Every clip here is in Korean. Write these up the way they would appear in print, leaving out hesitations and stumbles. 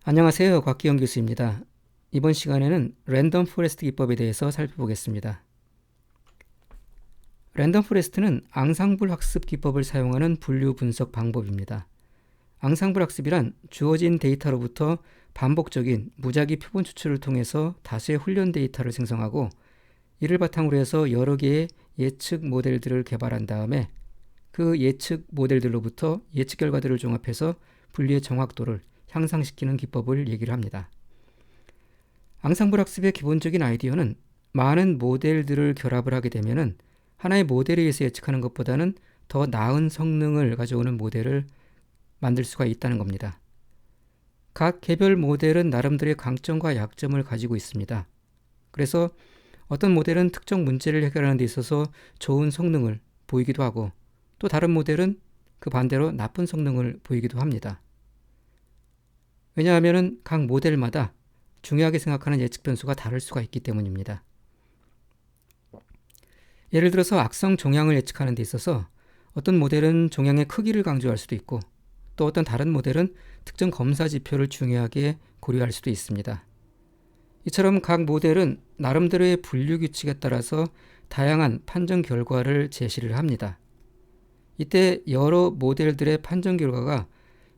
안녕하세요. 곽기영 교수입니다. 이번 시간에는 랜덤 포레스트 기법에 대해서 살펴보겠습니다. 랜덤 포레스트는 앙상블 학습 기법을 사용하는 분류 분석 방법입니다. 앙상블 학습이란 주어진 데이터로부터 반복적인 무작위 표본 추출을 통해서 다수의 훈련 데이터를 생성하고 이를 바탕으로 해서 여러 개의 예측 모델들을 개발한 다음에 그 예측 모델들로부터 예측 결과들을 종합해서 분류의 정확도를 향상시키는 기법을 얘기를 합니다. 앙상블 학습의 기본적인 아이디어는 많은 모델들을 결합을 하게 되면 하나의 모델에 의해서 예측하는 것보다는 더 나은 성능을 가져오는 모델을 만들 수가 있다는 겁니다. 각 개별 모델은 나름대로의 강점과 약점을 가지고 있습니다. 그래서 어떤 모델은 특정 문제를 해결하는 데 있어서 좋은 성능을 보이기도 하고 또 다른 모델은 그 반대로 나쁜 성능을 보이기도 합니다. 왜냐하면 각 모델마다 중요하게 생각하는 예측 변수가 다를 수가 있기 때문입니다. 예를 들어서 악성 종양을 예측하는 데 있어서 어떤 모델은 종양의 크기를 강조할 수도 있고 또 어떤 다른 모델은 특정 검사 지표를 중요하게 고려할 수도 있습니다. 이처럼 각 모델은 나름대로의 분류 규칙에 따라서 다양한 판정 결과를 제시를 합니다. 이때 여러 모델들의 판정 결과가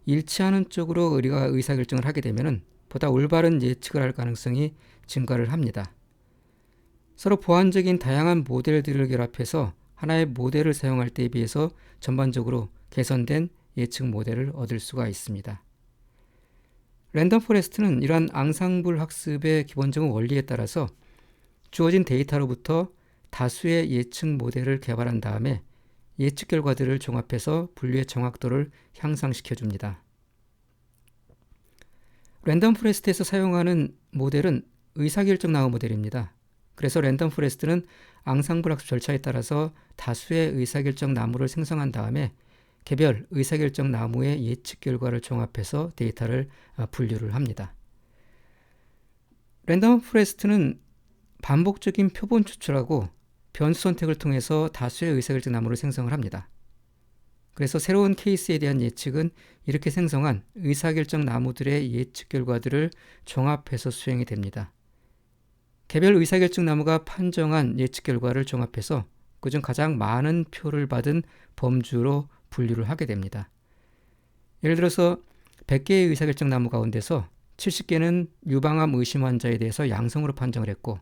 일치하는 쪽으로 우리가 의사결정을 하게 되면 보다 올바른 예측을 할 가능성이 증가를 합니다. 서로 보완적인 다양한 모델들을 결합해서 하나의 모델을 사용할 때에 비해서 전반적으로 개선된 예측 모델을 얻을 수가 있습니다. 랜덤 포레스트는 이러한 앙상블 학습의 기본적인 원리에 따라서 주어진 데이터로부터 다수의 예측 모델을 개발한 다음에 예측 결과들을 종합해서 분류의 정확도를 향상시켜 줍니다. 랜덤 포레스트에서 사용하는 모델은 의사결정 나무 모델입니다. 그래서 랜덤 포레스트는 앙상블 학습 절차에 따라서 다수의 의사결정 나무를 생성한 다음에 개별 의사결정 나무의 예측 결과를 종합해서 데이터를 분류를 합니다. 랜덤 포레스트는 반복적인 표본 추출하고 변수 선택을 통해서 다수의 의사결정 나무를 생성을 합니다. 그래서 새로운 케이스에 대한 예측은 이렇게 생성한 의사결정 나무들의 예측 결과들을 종합해서 수행이 됩니다. 개별 의사결정 나무가 판정한 예측 결과를 종합해서 그중 가장 많은 표를 받은 범주로 분류를 하게 됩니다. 예를 들어서 100개의 의사결정 나무 가운데서 70개는 유방암 의심 환자에 대해서 양성으로 판정을 했고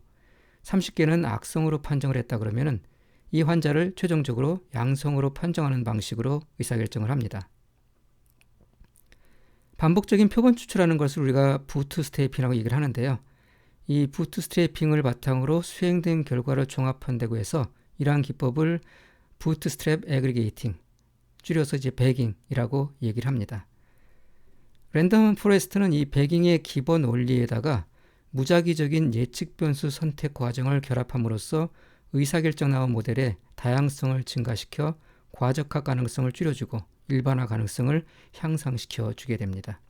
30개는 악성으로 판정을 했다 그러면은 이 환자를 최종적으로 양성으로 판정하는 방식으로 의사결정을 합니다. 반복적인 표본 추출하는 것을 우리가 부트스트래핑이라고 얘기를 하는데요. 이 부트스트래핑을 바탕으로 수행된 결과를 종합한다고 해서 이러한 기법을 부트스트랩 애그리게이팅, 줄여서 이제 배깅이라고 얘기를 합니다. 랜덤 포레스트는 이 배깅의 기본 원리에다가 무작위적인 예측 변수 선택 과정을 결합함으로써 의사결정 나무 모델의 다양성을 증가시켜 과적화 가능성을 줄여주고 일반화 가능성을 향상시켜 주게 됩니다.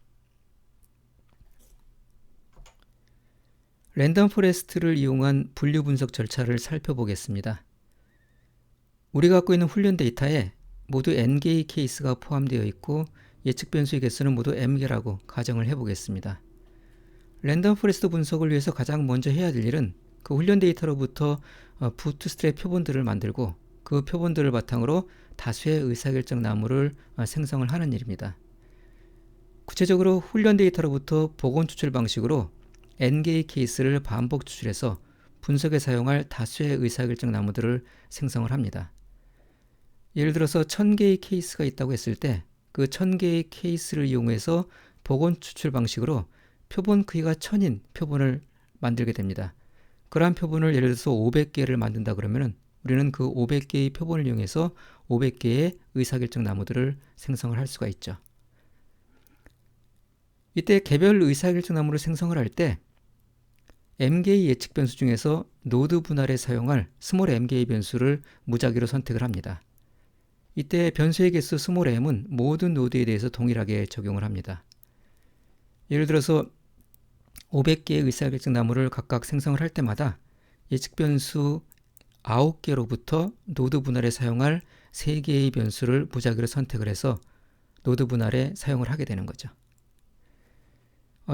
랜덤 포레스트를 이용한 분류 분석 절차를 살펴보겠습니다. 우리가 갖고 있는 훈련 데이터에 모두 n개의 케이스가 포함되어 있고 예측 변수의 개수는 모두 m개라고 가정을 해보겠습니다. 랜덤 포레스트 분석을 위해서 가장 먼저 해야 될 일은 그 훈련 데이터로부터 부트스트랩 표본들을 만들고 그 표본들을 바탕으로 다수의 의사결정 나무를 생성을 하는 일입니다. 구체적으로 훈련 데이터로부터 복원 추출 방식으로 n개의 케이스를 반복 추출해서 분석에 사용할 다수의 의사결정 나무들을 생성을 합니다. 예를 들어서 1000개의 케이스가 있다고 했을 때 그 1000개의 케이스를 이용해서 복원 추출 방식으로 표본 크기가 1000인 표본을 만들게 됩니다. 그러한 표본을 예를 들어서 500개를 만든다 그러면 우리는 그 500개의 표본을 이용해서 500개의 의사결정 나무들을 생성을 할 수가 있죠. 이때 개별 의사결정 나무를 생성을 할 때 m개의 예측 변수 중에서 노드 분할에 사용할 스몰 m개의 변수를 무작위로 선택을 합니다. 이때 변수의 개수 스몰 m은 모든 노드에 대해서 동일하게 적용을 합니다. 예를 들어서 500개의 의사결정 나무를 각각 생성을 할 때마다 예측 변수 9개로부터 노드 분할에 사용할 3개의 변수를 무작위로 선택을 해서 노드 분할에 사용을 하게 되는 거죠.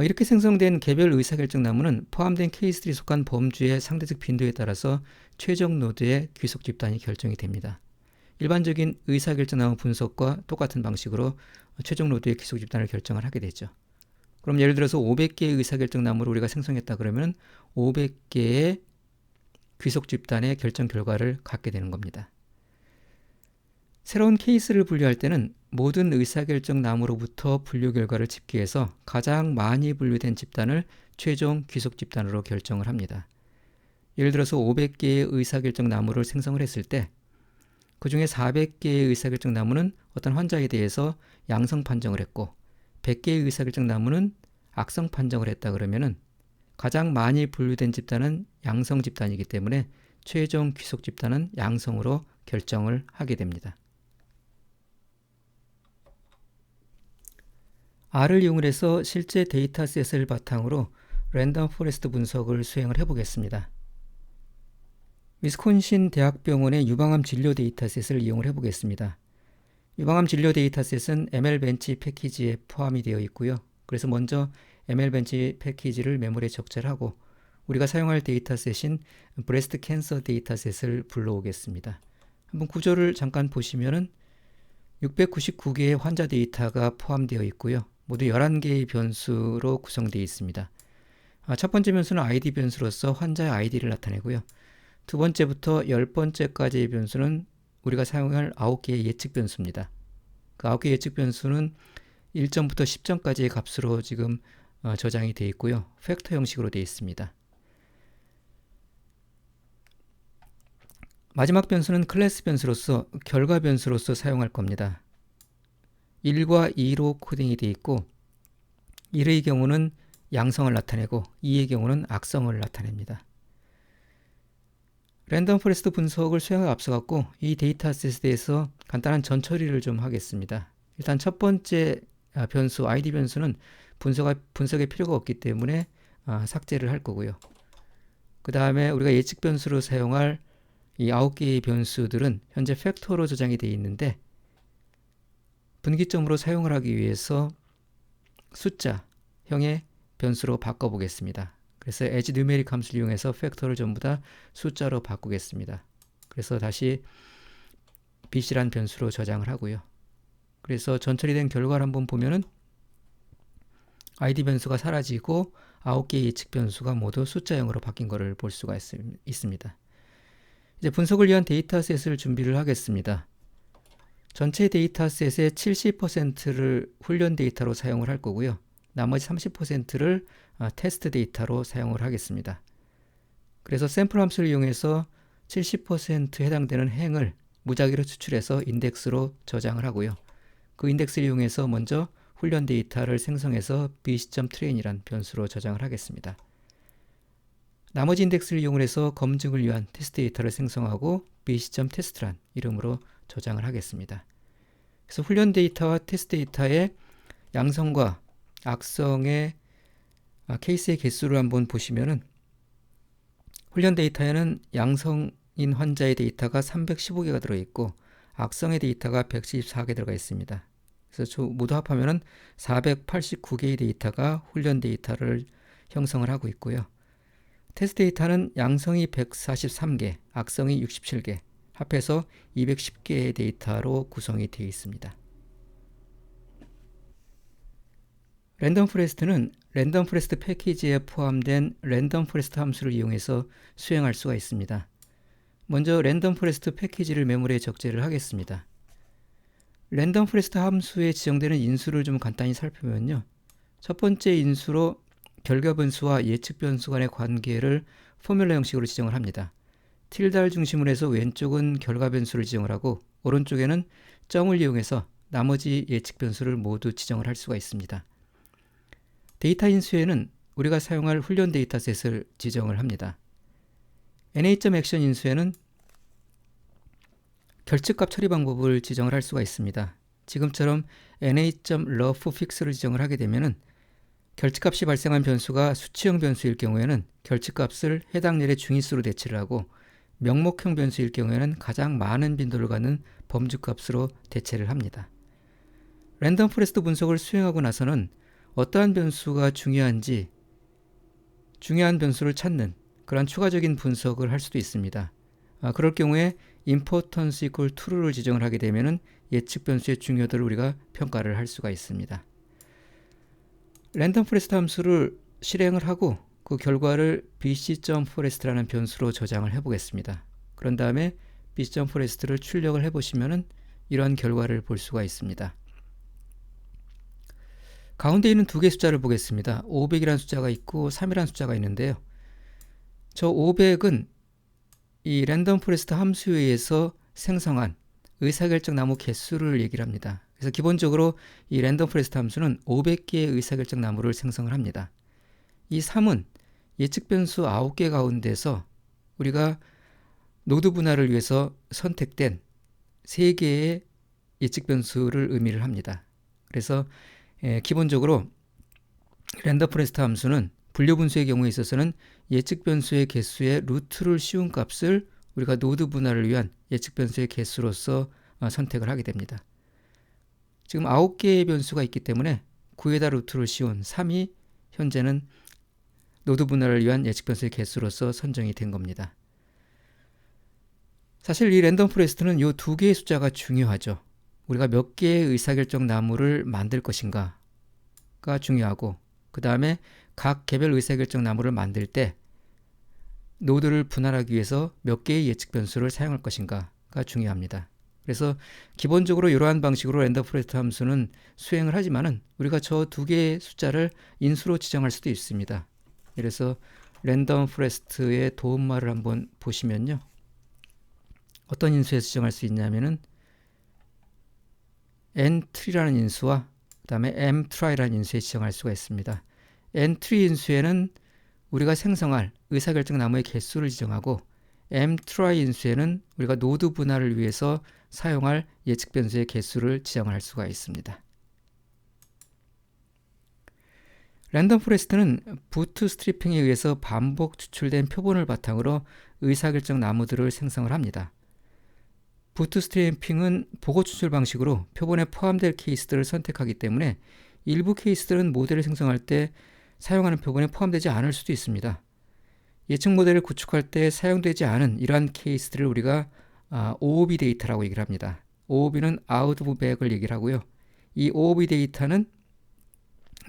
이렇게 생성된 개별 의사결정 나무는 포함된 케이스들이 속한 범주의 상대적 빈도에 따라서 최종 노드의 귀속 집단이 결정이 됩니다. 일반적인 의사결정 나무 분석과 똑같은 방식으로 최종 노드의 귀속 집단을 결정을 하게 되죠. 그럼 예를 들어서 500개의 의사결정 나무를 우리가 생성했다 그러면 500개의 귀속 집단의 결정 결과를 갖게 되는 겁니다. 새로운 케이스를 분류할 때는 모든 의사결정 나무로부터 분류 결과를 집계해서 가장 많이 분류된 집단을 최종 귀속 집단으로 결정을 합니다. 예를 들어서 500개의 의사결정 나무를 생성을 했을 때 그 중에 400개의 의사결정 나무는 어떤 환자에 대해서 양성 판정을 했고 100개의 의사결정 나무는 악성 판정을 했다 그러면은 가장 많이 분류된 집단은 양성 집단이기 때문에 최종 귀속 집단은 양성으로 결정을 하게 됩니다. R을 이용해서 실제 데이터셋을 바탕으로 랜덤 포레스트 분석을 수행을 해보겠습니다. 위스콘신 대학병원의 유방암 진료 데이터셋을 이용을 해보겠습니다. 유방암 진료 데이터셋은 ML벤치 패키지에 포함이 되어 있고요. 그래서 먼저 ML벤치 패키지를 메모리에 적재를 하고 우리가 사용할 데이터셋인 브레스트 캔서 데이터셋을 불러오겠습니다. 한번 구조를 잠깐 보시면은 699개의 환자 데이터가 포함되어 있고요. 모두 11개의 변수로 구성되어 있습니다. 첫 번째 변수는 ID 변수로서 환자의 ID를 나타내고요. 두 번째부터 10번째까지의 변수는 우리가 사용할 9개의 예측 변수입니다. 그 9개의 예측 변수는 1점부터 10점까지의 값으로 지금 저장이 되어 있고요. 팩터 형식으로 되어 있습니다. 마지막 변수는 클래스 변수로서 결과 변수로서 사용할 겁니다. 1과 2로 코딩이 되어 있고 1의 경우는 양성을 나타내고 2의 경우는 악성을 나타냅니다. 랜덤 포레스트 분석을 수행하기 앞서갖고 이 데이터셋에 대해서 간단한 전처리를 좀 하겠습니다. 일단 첫 번째 변수 ID 변수는 분석에 필요가 없기 때문에 삭제를 할 거고요. 그 다음에 우리가 예측 변수로 사용할 이 9개의 변수들은 현재 팩터로 저장이 되어 있는데 분기점으로 사용을 하기 위해서 숫자형의 변수로 바꿔보겠습니다. 그래서 as numeric 함수를 이용해서 팩터를 전부 다 숫자로 바꾸겠습니다. 그래서 다시 bit이란 변수로 저장을 하고요. 그래서 전처리된 결과를 한번 보면은 id 변수가 사라지고 9개의 예측 변수가 모두 숫자형으로 바뀐 것을 볼 수가 있습니다. 이제 분석을 위한 데이터셋을 준비를 하겠습니다. 전체 데이터셋의 70%를 훈련 데이터로 사용을 할 거고요. 나머지 30%를 테스트 데이터로 사용을 하겠습니다. 그래서 샘플 함수를 이용해서 70% 해당되는 행을 무작위로 추출해서 인덱스로 저장을 하고요. 그 인덱스를 이용해서 먼저 훈련 데이터를 생성해서 bc.train이란 변수로 저장을 하겠습니다. 나머지 인덱스를 이용해서 검증을 위한 테스트 데이터를 생성하고 bc.test란 이름으로 저장을 하겠습니다. 그래서 훈련 데이터와 테스트 데이터의 양성과 악성의 케이스의 개수를 한번 보시면은 훈련 데이터에는 양성인 환자의 데이터가 315개가 들어있고 악성의 데이터가 174개 들어가 있습니다. 그래서 모두 합하면은 489개의 데이터가 훈련 데이터를 형성을 하고 있고요. 테스트 데이터는 양성이 143개, 악성이 67개, 합해서 210개의 데이터로 구성이 되어 있습니다. 랜덤 포레스트는 랜덤 포레스트 패키지에 포함된 랜덤 포레스트 함수를 이용해서 수행할 수가 있습니다. 먼저 랜덤 포레스트 패키지를 메모리에 적재를 하겠습니다. 랜덤 포레스트 함수에 지정되는 인수를 좀 간단히 살펴보면요. 첫 번째 인수로 결과 변수와 예측 변수 간의 관계를 포뮬러 형식으로 지정을 합니다. 틸다를 중심으로 해서 왼쪽은 결과 변수를 지정을 하고 오른쪽에는 점을 이용해서 나머지 예측 변수를 모두 지정을 할 수가 있습니다. 데이터 인수에는 우리가 사용할 훈련 데이터셋을 지정을 합니다. na.action 인수에는 결측값 처리 방법을 지정을 할 수가 있습니다. 지금처럼 na.roughfix를 지정을 하게 되면은 결측값이 발생한 변수가 수치형 변수일 경우에는 결측값을 해당 렬의 중위수로 대체를 하고 명목형 변수일 경우에는 가장 많은 빈도를 갖는 범주값으로 대체를 합니다. 랜덤 포레스트 분석을 수행하고 나서는 어떠한 변수가 중요한지 중요한 변수를 찾는 그런 추가적인 분석을 할 수도 있습니다. 그럴 경우에 importance equal true를 지정을 하게 되면은 예측 변수의 중요도를 우리가 평가를 할 수가 있습니다. 랜덤 포레스트 함수를 실행을 하고 그 결과를 bc.forest라는 변수로 저장을 해 보겠습니다. 그런 다음에 bc.forest를 출력을 해 보시면은 이런 결과를 볼 수가 있습니다. 가운데 있는 두 개의 숫자를 보겠습니다. 500이라는 숫자가 있고 3이라는 숫자가 있는데요. 저 500은 이 랜덤 포레스트 함수에 의해서 생성한 의사결정 나무 개수를 얘기를 합니다. 그래서 기본적으로 이 랜덤 포레스트 함수는 500개의 의사결정 나무를 생성을 합니다. 이 3은 예측 변수 9개 가운데서 우리가 노드 분할을 위해서 선택된 3개의 예측 변수를 의미를 합니다. 그래서 기본적으로 랜덤 포레스트 함수는 분류 분수의 경우에 있어서는 예측 변수의 개수의 루트를 씌운 값을 우리가 노드 분할을 위한 예측 변수의 개수로서 선택을 하게 됩니다. 지금 9개의 변수가 있기 때문에 9에다 루트를 씌운 3이 현재는 노드 분할을 위한 예측 변수의 개수로서 선정이 된 겁니다. 사실 이 랜덤 포레스트는 이 두 개의 숫자가 중요하죠. 우리가 몇 개의 의사결정 나무를 만들 것인가가 중요하고, 그 다음에 각 개별 의사결정 나무를 만들 때 노드를 분할하기 위해서 몇 개의 예측 변수를 사용할 것인가가 중요합니다. 그래서 기본적으로 이러한 방식으로 랜덤 포레스트 함수는 수행을 하지만은 우리가 저 두 개의 숫자를 인수로 지정할 수도 있습니다. 그래서 랜덤 포레스트의 도움말을 한번 보시면요. 어떤 인수에 지정할 수 있냐면은 n3라는 인수와 그 다음에 mtry라는 인수에 지정할 수가 있습니다. n3 인수에는 우리가 생성할 의사결정 나무의 개수를 지정하고 mtry 인수에는 우리가 노드 분할을 위해서 사용할 예측 변수의 개수를 지정할 수가 있습니다. 랜덤 포레스트는 부트스트래핑에 의해서 반복 추출된 표본을 바탕으로 의사결정 나무들을 생성을 합니다. 부트스트래핑은 보고 추출 방식으로 표본에 포함될 케이스들을 선택하기 때문에 일부 케이스들은 모델을 생성할 때 사용하는 표본에 포함되지 않을 수도 있습니다. 예측 모델을 구축할 때 사용되지 않은 이러한 케이스들을 우리가 OOB 데이터라고 얘기를 합니다. OOB는 out of back을 얘기를 하고요. 이 OOB 데이터는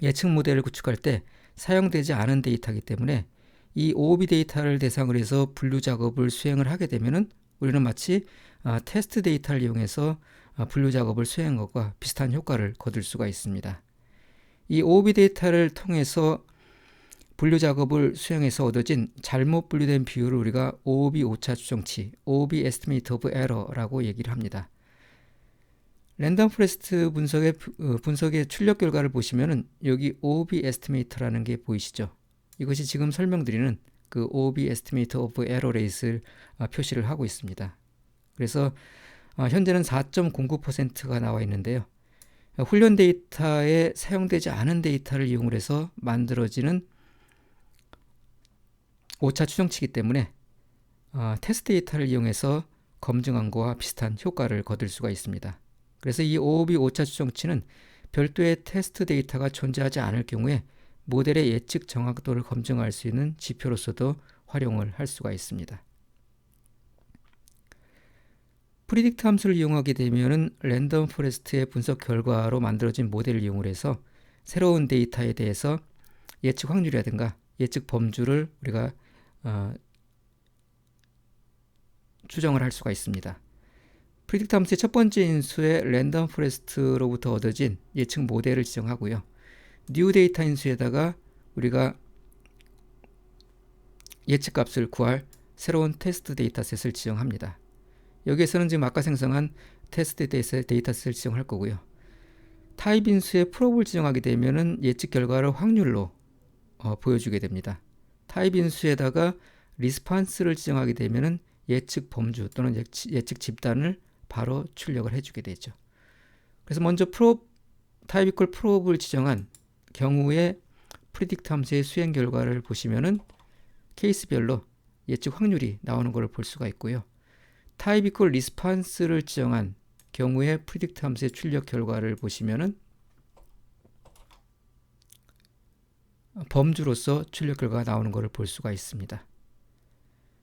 예측 모델을 구축할 때 사용되지 않은 데이터이기 때문에 이 OOB 데이터를 대상으로 해서 분류 작업을 수행을 하게 되면은 우리는 마치 테스트 데이터를 이용해서 분류 작업을 수행한 것과 비슷한 효과를 거둘 수가 있습니다. 이 OOB 데이터를 통해서 분류 작업을 수행해서 얻어진 잘못 분류된 비율을 우리가 OOB 오차 추정치, OOB Estimate of Error라고 얘기를 합니다. 랜덤 포레스트 분석의 출력 결과를 보시면은 여기 OOB Estimate라는 게 보이시죠? 이것이 지금 설명드리는 그 OOB Estimate of Error Rate를 표시를 하고 있습니다. 그래서 현재는 4.09%가 나와 있는데요. 훈련 데이터에 사용되지 않은 데이터를 이용을 해서 만들어지는 오차 추정치이기 때문에 테스트 데이터를 이용해서 검증한 것과 비슷한 효과를 거둘 수가 있습니다. 그래서 이 OOB 오차 추정치는 별도의 테스트 데이터가 존재하지 않을 경우에 모델의 예측 정확도를 검증할 수 있는 지표로서도 활용을 할 수가 있습니다. 프리딕트 함수를 이용하게 되면은 랜덤 포레스트의 분석 결과로 만들어진 모델을 이용해서 새로운 데이터에 대해서 예측 확률이라든가 예측 범주를 우리가 추정을 할 수가 있습니다. 프리딕트 함수의 첫 번째 인수의 랜덤 포레스트로부터 얻어진 예측 모델을 지정하고요. 뉴 데이터 인수에다가 우리가 예측 값을 구할 새로운 테스트 데이터셋을 지정합니다. 여기에서는 지금 아까 생성한 테스트 데이터셋을 지정할 거고요. 타입 인수의 프롭을 지정하게 되면은 예측 결과를 확률로 보여주게 됩니다. 타입 인수에다가 리스판스를 지정하게 되면은 예측 범주 또는 예측 집단을 바로 출력을 해주게 되죠. 그래서 먼저 타입 이퀄 프롭을 지정한 경우에 프리딕트 함수의 수행 결과를 보시면은 케이스별로 예측 확률이 나오는 것을 볼 수가 있고요. 타입 이퀄 리스판스를 지정한 경우에 프리딕트 함수의 출력 결과를 보시면은 범주로서 출력 결과가 나오는 것을 볼 수가 있습니다.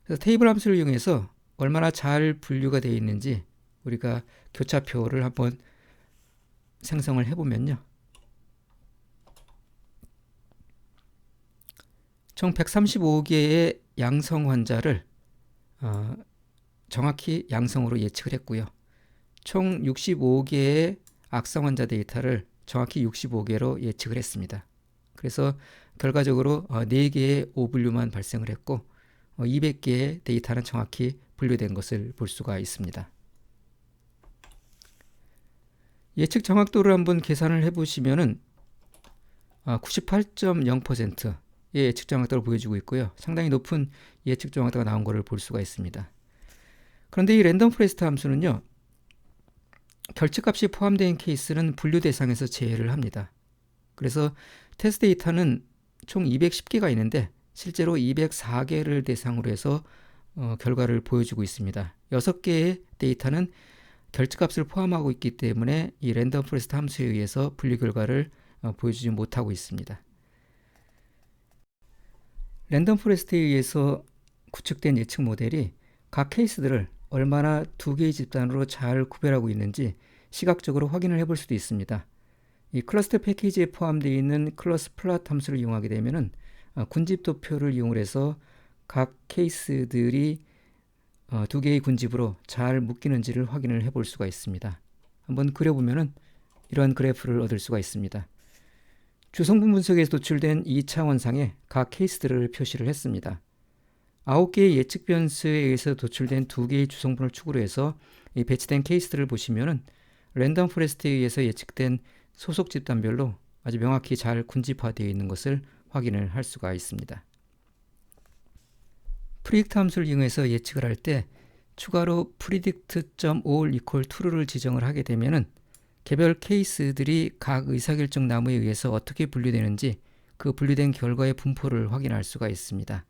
그래서 테이블 함수를 이용해서 얼마나 잘 분류가 되어 있는지 우리가 교차표를 한번 생성을 해보면요. 총 135개의 양성 환자를 정확히 양성으로 예측을 했고요. 총 65개의 악성 환자 데이터를 정확히 65개로 예측을 했습니다. 그래서 결과적으로 4개의 오분류만 발생을 했고 200개의 데이터는 정확히 분류된 것을 볼 수가 있습니다. 예측 정확도를 한번 계산을 해보시면은 98.0%의 예측 정확도를 보여주고 있고요. 상당히 높은 예측 정확도가 나온 것을 볼 수가 있습니다. 그런데 이 랜덤 포레스트 함수는요, 결측값이 포함된 케이스는 분류 대상에서 제외를 합니다. 그래서 테스트 데이터는 총 210개가 있는데 실제로 204개를 대상으로 해서 결과를 보여주고 있습니다. 6개의 데이터는 결측값을 포함하고 있기 때문에 이 랜덤 포레스트 함수에 의해서 분류 결과를 보여주지 못하고 있습니다. 랜덤 포레스트에 의해서 구축된 예측 모델이 각 케이스들을 얼마나 두 개의 집단으로 잘 구별하고 있는지 시각적으로 확인을 해볼 수도 있습니다. 이 클러스터 패키지에 포함되어 있는 클러스 플롯 함수를 이용하게 되면은 군집도표를 이용해서 각 케이스들이 두 개의 군집으로 잘 묶이는지를 확인을 해볼 수가 있습니다. 한번 그려보면은 이런 그래프를 얻을 수가 있습니다. 주성분 분석에서 도출된 2차원상에 각 케이스들을 표시를 했습니다. 9개의 예측 변수에 의해서 도출된 2개의 주성분을 축으로 해서 이 배치된 케이스들을 보시면은 랜덤 포레스트에 의해서 예측된 소속 집단별로 아주 명확히 잘 군집화되어 있는 것을 확인을 할 수가 있습니다. 프리딕트 함수를 이용해서 예측을 할 때 추가로 predict.all true를 지정을 하게 되면은 개별 케이스들이 각 의사결정 나무에 의해서 어떻게 분류되는지 그 분류된 결과의 분포를 확인할 수가 있습니다.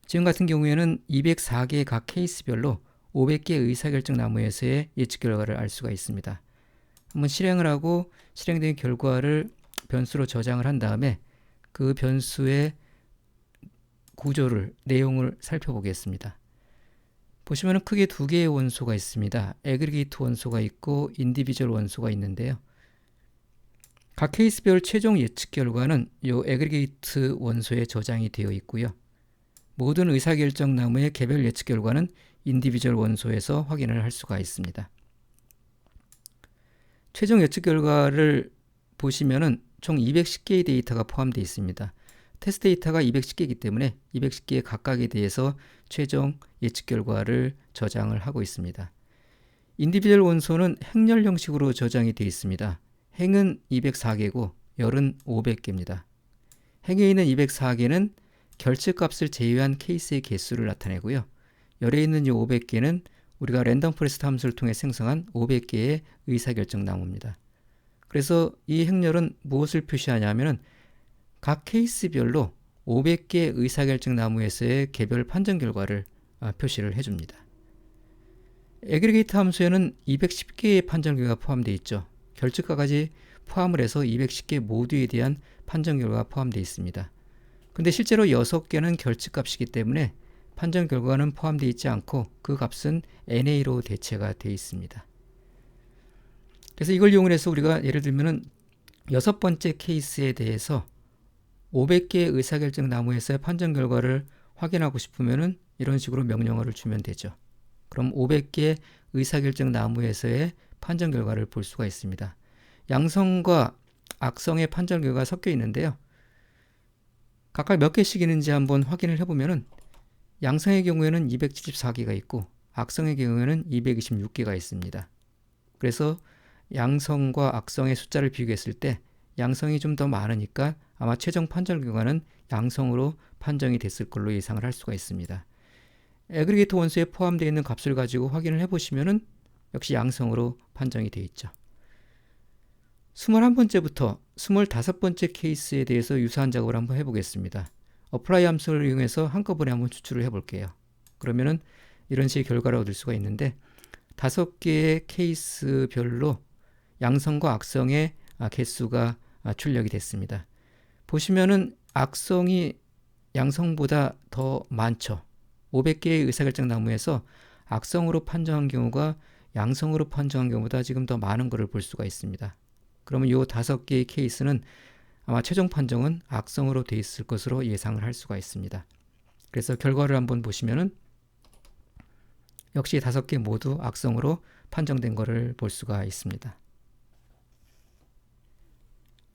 지금 같은 경우에는 204개의 각 케이스별로 500개의 의사결정 나무에서의 예측 결과를 알 수가 있습니다. 한번 실행을 하고 실행된 결과를 변수로 저장을 한 다음에 그 변수의 구조를, 내용을 살펴보겠습니다. 보시면 크게 두 개의 원소가 있습니다. 애그리게이트 원소가 있고 인디비주얼 원소가 있는데요. 각 케이스별 최종 예측 결과는 이 애그리게이트 원소에 저장이 되어 있고요. 모든 의사결정 나무의 개별 예측 결과는 인디비주얼 원소에서 확인을 할 수가 있습니다. 최종 예측 결과를 보시면은 총 210개의 데이터가 포함되어 있습니다. 테스트 데이터가 210개이기 때문에 210개 각각에 대해서 최종 예측 결과를 저장을 하고 있습니다. 인디비주얼 원소는 행렬 형식으로 저장이 되어 있습니다. 행은 204개고 열은 500개입니다. 행에 있는 204개는 결측값을 제외한 케이스의 개수를 나타내고요. 열에 있는 이 500개는 우리가 랜덤 포레스트 함수를 통해 생성한 500개의 의사결정 나무입니다. 그래서 이 행렬은 무엇을 표시하냐면은 각 케이스별로 500개 의사결정 나무에서의 개별 판정 결과를 표시를 해줍니다. 애그리게이트 함수에는 210개의 판정 결과가 포함되어 있죠. 결측가까지 포함을 해서 210개 모두에 대한 판정 결과가 포함되어 있습니다. 근데 실제로 6개는 결측값이기 때문에 판정 결과는 포함되어 있지 않고 그 값은 NA로 대체가 되어 있습니다. 그래서 이걸 이용해서 우리가 예를 들면은 6번째 케이스에 대해서 500개의 의사결정 나무에서의 판정 결과를 확인하고 싶으면은 이런 식으로 명령어를 주면 되죠. 그럼 500개 의사결정 나무에서의 판정 결과를 볼 수가 있습니다. 양성과 악성의 판정 결과가 섞여 있는데요. 각각 몇 개씩 있는지 한번 확인을 해보면은 양성의 경우에는 274개가 있고 악성의 경우에는 226개가 있습니다. 그래서 양성과 악성의 숫자를 비교했을 때 양성이 좀 더 많으니까 아마 최종 판정 결과는 양성으로 판정이 됐을 걸로 예상을 할 수가 있습니다. 애그리게이트 원소에 포함되어 있는 값을 가지고 확인을 해보시면은 역시 양성으로 판정이 되어 있죠. 21번째부터 25번째 케이스에 대해서 유사한 작업을 한번 해보겠습니다. apply 함수를 이용해서 한꺼번에 한번 추출을 해볼게요. 그러면은 이런 식의 결과를 얻을 수가 있는데 5개의 케이스별로 양성과 악성의 개수가 출력이 됐습니다. 보시면은 악성이 양성보다 더 많죠. 500개의 의사결정 나무에서 악성으로 판정한 경우가 양성으로 판정한 경우보다 지금 더 많은 것을 볼 수가 있습니다. 그러면 이 5개의 케이스는 아마 최종 판정은 악성으로 돼 있을 것으로 예상을 할 수가 있습니다. 그래서 결과를 한번 보시면은 역시 5개 모두 악성으로 판정된 것을 볼 수가 있습니다.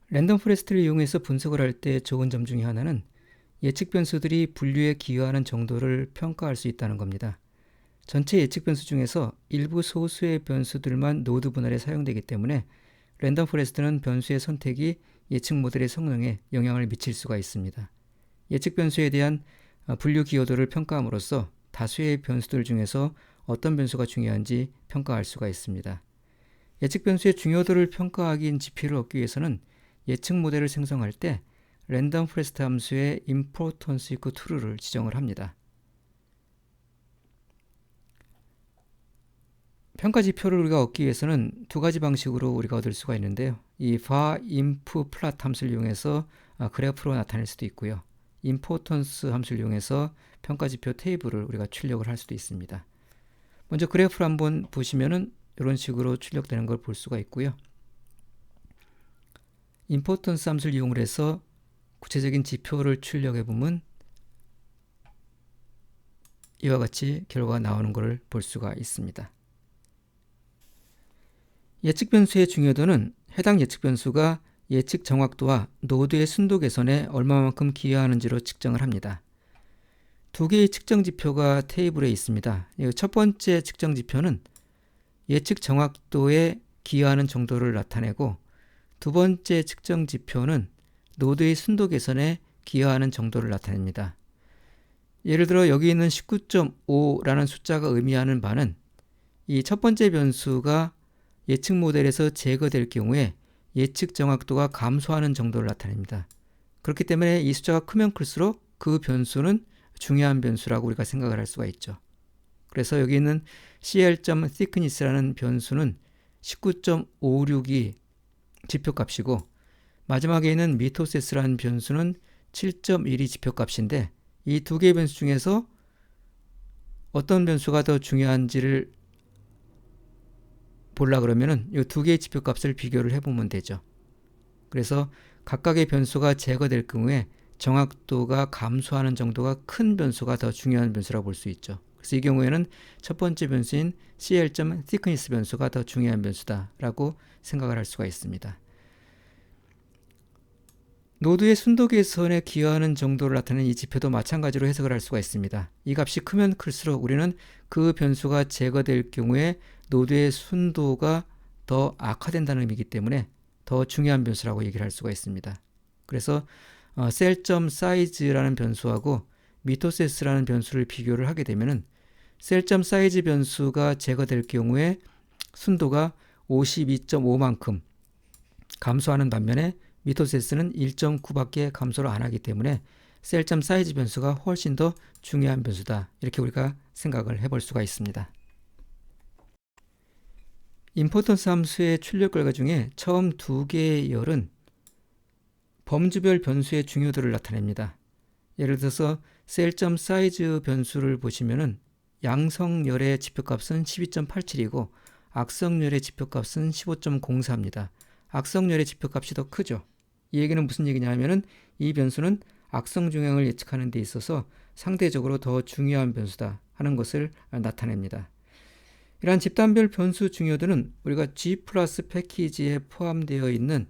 랜덤 포레스트를 이용해서 분석을 할 때 좋은 점 중에 하나는 예측 변수들이 분류에 기여하는 정도를 평가할 수 있다는 겁니다. 전체 예측 변수 중에서 일부 소수의 변수들만 노드 분할에 사용되기 때문에 랜덤 포레스트는 변수의 선택이 예측 모델의 성능에 영향을 미칠 수가 있습니다. 예측 변수에 대한 분류 기여도를 평가함으로써 다수의 변수들 중에서 어떤 변수가 중요한지 평가할 수가 있습니다. 예측 변수의 중요도를 평가하기인 지표를 얻기 위해서는 예측 모델을 생성할 때 랜덤 포레스트 함수의 importance true를 지정을 합니다. 평가 지표를 우리가 얻기 위해서는 두 가지 방식으로 우리가 얻을 수가 있는데요. 이 var inf plot 함수를 이용해서 그래프로 나타낼 수도 있고요. importance 함수를 이용해서 평가 지표 테이블을 우리가 출력을 할 수도 있습니다. 먼저 그래프를 한번 보시면은 이런 식으로 출력되는 걸 볼 수가 있고요. importance 함수를 이용을 해서 구체적인 지표를 출력해 보면 이와 같이 결과가 나오는 것을 볼 수가 있습니다. 예측 변수의 중요도는 해당 예측 변수가 예측 정확도와 노드의 순도 개선에 얼마만큼 기여하는지로 측정을 합니다. 두 개의 측정 지표가 테이블에 있습니다. 첫 번째 측정 지표는 예측 정확도에 기여하는 정도를 나타내고 두 번째 측정 지표는 노드의 순도 개선에 기여하는 정도를 나타냅니다. 예를 들어 여기 있는 19.5라는 숫자가 의미하는 바는 이 첫 번째 변수가 예측 모델에서 제거될 경우에 예측 정확도가 감소하는 정도를 나타냅니다. 그렇기 때문에 이 숫자가 크면 클수록 그 변수는 중요한 변수라고 우리가 생각을 할 수가 있죠. 그래서 여기 있는 cl.thickness라는 변수는 19.56이 지표값이고 마지막에 있는 미토세스라는 변수는 7.1이 지표값인데 이 두 개의 변수 중에서 어떤 변수가 더 중요한지를 보려 그러면은 이 두 개의 지표값을 비교를 해보면 되죠. 그래서 각각의 변수가 제거될 경우에 정확도가 감소하는 정도가 큰 변수가 더 중요한 변수라고 볼 수 있죠. 그래서 이 경우에는 첫 번째 변수인 cl.thickness 변수가 더 중요한 변수다라고 생각을 할 수가 있습니다. 노드의 순도 개선에 기여하는 정도를 나타내는 이 지표도 마찬가지로 해석을 할 수가 있습니다. 이 값이 크면 클수록 우리는 그 변수가 제거될 경우에 노드의 순도가 더 악화된다는 의미이기 때문에 더 중요한 변수라고 얘기를 할 수가 있습니다. 그래서 cell.size라는 변수하고 미토세스라는 변수를 비교를 하게 되면은 cell.size 변수가 제거될 경우에 순도가 52.5만큼 감소하는 반면에 미토세스는 1.9밖에 감소를 안 하기 때문에 cell.size 변수가 훨씬 더 중요한 변수다. 이렇게 우리가 생각을 해볼 수가 있습니다. importance 함수의 출력 결과 중에 처음 두 개의 열은 범주별 변수의 중요도를 나타냅니다. 예를 들어서 cell.size 변수를 보시면은 양성열의 지표값은 12.87이고 악성열의 지표값은 15.04입니다. 악성열의 지표값이 더 크죠. 이 얘기는 무슨 얘기냐면은 이 변수는 악성 종양을 예측하는 데 있어서 상대적으로 더 중요한 변수다 하는 것을 나타냅니다. 이러한 집단별 변수 중요도는 우리가 G 플러스 패키지에 포함되어 있는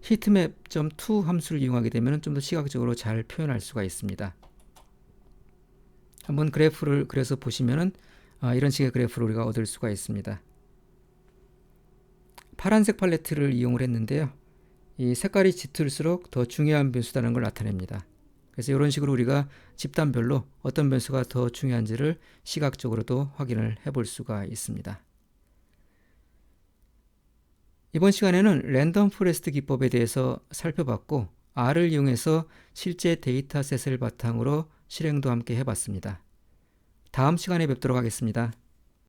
heatmap.to 함수를 이용하게 되면 좀 더 시각적으로 잘 표현할 수가 있습니다. 한번 그래프를 그려서 보시면은 이런 식의 그래프를 우리가 얻을 수가 있습니다. 파란색 팔레트를 이용을 했는데요. 이 색깔이 짙을수록 더 중요한 변수다는 걸 나타냅니다. 그래서 이런 식으로 우리가 집단별로 어떤 변수가 더 중요한지를 시각적으로도 확인을 해볼 수가 있습니다. 이번 시간에는 랜덤 포레스트 기법에 대해서 살펴봤고 R을 이용해서 실제 데이터셋을 바탕으로 실행도 함께 해봤습니다. 다음 시간에 뵙도록 하겠습니다.